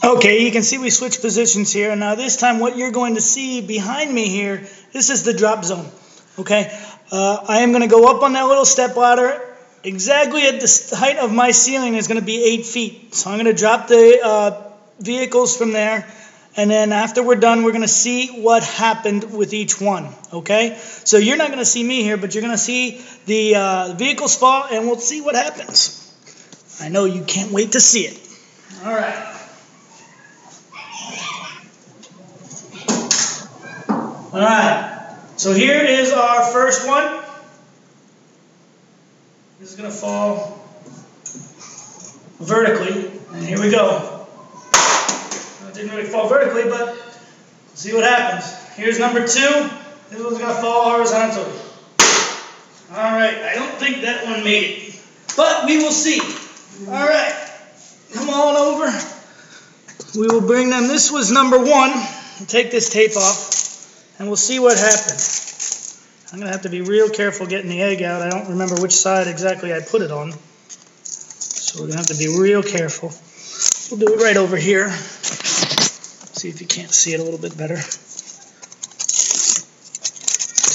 Okay, you can see we switched positions here. Now this time what you're going to see behind me here, this is the drop zone. Okay, I am going to go up on that little step ladder. Exactly at the height of my ceiling is going to be 8 feet. So I'm going to drop the vehicles from there. And then after we're done, we're going to see what happened with each one. Okay, so you're not going to see me here, but you're going to see the vehicles fall, and we'll see what happens. I know you can't wait to see it. All right. All right, so here is our first one. This is going to fall vertically, and here we go. It didn't really fall vertically, but we'll see what happens. Here's number 2. This one's going to fall horizontally. All right, I don't think that one made it, but we will see. All right, come on over. We will bring them. This was number 1. We'll take this tape off. And we'll see what happens. I'm going to have to be real careful getting the egg out. I don't remember which side exactly I put it on. So we're going to have to be real careful. We'll do it right over here. See if you can't see it a little bit better.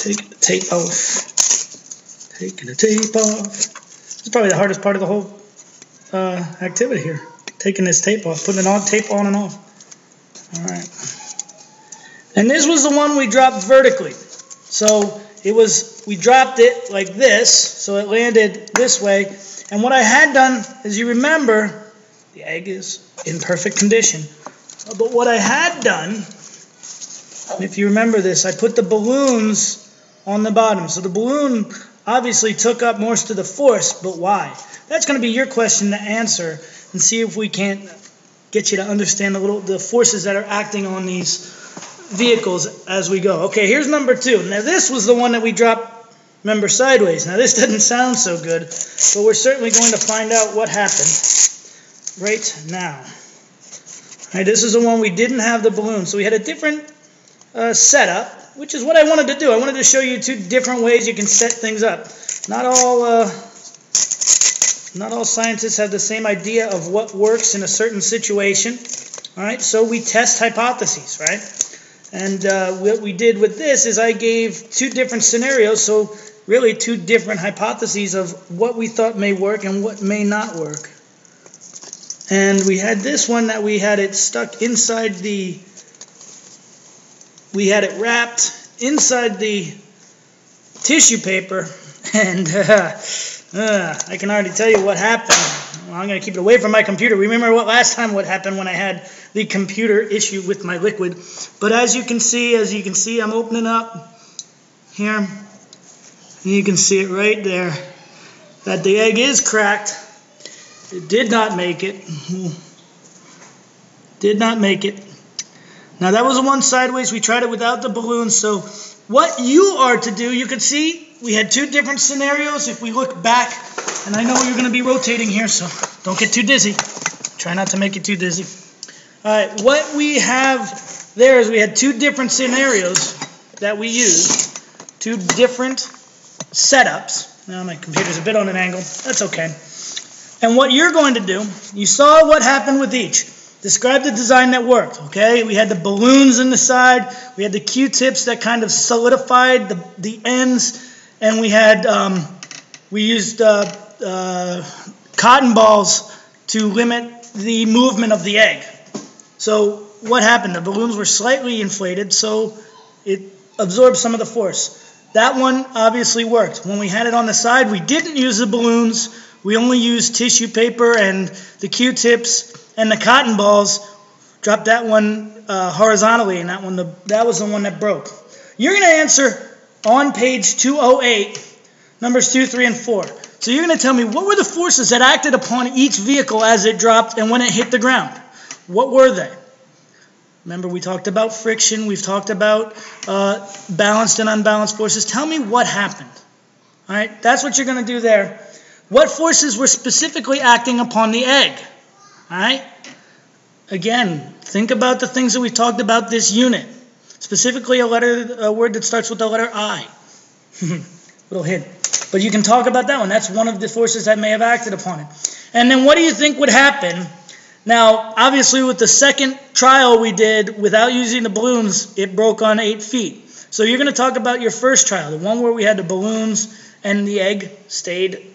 Take the tape off. Taking the tape off. This is probably the hardest part of the whole activity here. Taking this tape off. Putting the tape on and off. All right. And this was the one we dropped vertically. So we dropped it like this, so it landed this way. And what I had done, as you remember, the egg is in perfect condition. But what I had done, if you remember this, I put the balloons on the bottom. So the balloon obviously took up most of the force, but why? That's going to be your question to answer, and see if we can't get you to understand the forces that are acting on these vehicles as we go. Okay, here's number 2. Now this was the one that we dropped, remember, sideways. Now this doesn't sound so good, but we're certainly going to find out what happened right now. All right, this is the one we didn't have the balloon, so we had a different setup, which is what I wanted to do. I wanted to show you 2 different ways you can set things up. Not all scientists have the same idea of what works in a certain situation. All right, so we test hypotheses, right? And what we did with this is I gave 2 different scenarios, so really 2 different hypotheses of what we thought may work and what may not work. And we had this one that we had it stuck inside we had it wrapped inside the tissue paper, and I can already tell you what happened. Well, I'm going to keep it away from my computer. Remember what happened when I had the computer issue with my liquid. But as you can see, I'm opening up here, and you can see it right there, that the egg is cracked. It did not make it. Did not make it. Now that was the one sideways. We tried it without the balloon. So what you are to do, you can see we had 2 different scenarios. If we look back, and I know you're going to be rotating here, so don't get too dizzy. Try not to make it too dizzy. All right, what we have there is we had 2 different scenarios that we used, 2 different setups. Now my computer's a bit on an angle. That's okay. And what you're going to do, you saw what happened with each. Describe the design that worked, okay? We had the balloons in the side. We had the Q-tips that kind of solidified the ends. And we had, we used cotton balls to limit the movement of the egg. So what happened? The balloons were slightly inflated, so it absorbed some of the force. That one obviously worked. When we had it on the side, we didn't use the balloons. We only used tissue paper and the Q-tips and the cotton balls. Dropped that one horizontally, and that was the one that broke. You're going to answer on page 208, numbers 2, 3, and 4. So you're going to tell me what were the forces that acted upon each vehicle as it dropped and when it hit the ground. What were they? Remember, we talked about friction. We've talked about balanced and unbalanced forces. Tell me what happened. All right, that's what you're going to do there. What forces were specifically acting upon the egg? All right. Again, think about the things that we talked about this unit. Specifically, a word that starts with the letter I. Little hint. But you can talk about that one. That's one of the forces that may have acted upon it. And then what do you think would happen Now, obviously, with the second trial we did without using the balloons, it broke on 8 feet. So you're going to talk about your first trial, the one where we had the balloons and the egg stayed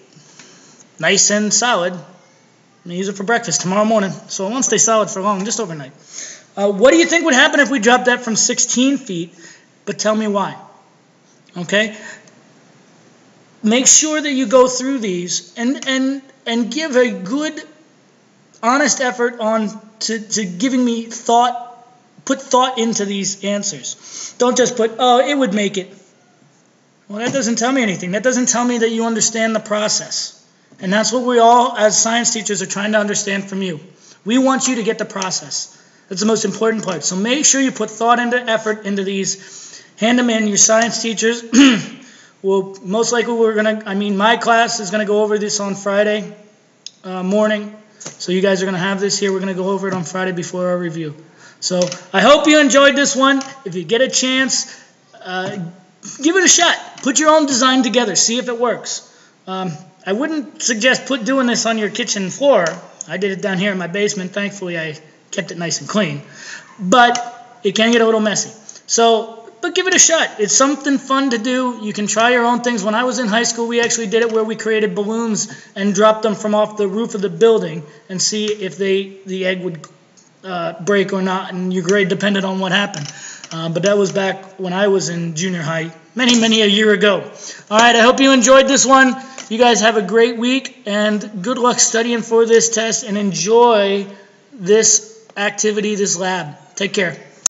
nice and solid. I'm going to use it for breakfast tomorrow morning, so it won't stay solid for long, just overnight. What do you think would happen if we dropped that from 16 feet? But tell me why. Okay? Make sure that you go through these and give a good, honest effort on to giving me thought. Put thought into these answers. Don't just put, oh, it would make it. Well, that doesn't tell me anything. That doesn't tell me that you understand the process. And that's what we all, as science teachers, are trying to understand from you. We want you to get the process. That's the most important part. So make sure you put thought and effort into these. Hand them in. Your science teachers will most likely, my class is going to go over this on Friday morning. So you guys are going to have this here. We're going to go over it on Friday before our review. So I hope you enjoyed this one. If you get a chance, give it a shot. Put your own design together. See if it works. I wouldn't suggest doing this on your kitchen floor. I did it down here in my basement. Thankfully, I kept it nice and clean. But it can get a little messy. But give it a shot. It's something fun to do. You can try your own things. When I was in high school, we actually did it where we created balloons and dropped them from off the roof of the building and see if the egg would break or not, and your grade depended on what happened. But that was back when I was in junior high, many a year ago. All right, I hope you enjoyed this one. You guys have a great week, and good luck studying for this test, and enjoy this activity, this lab. Take care.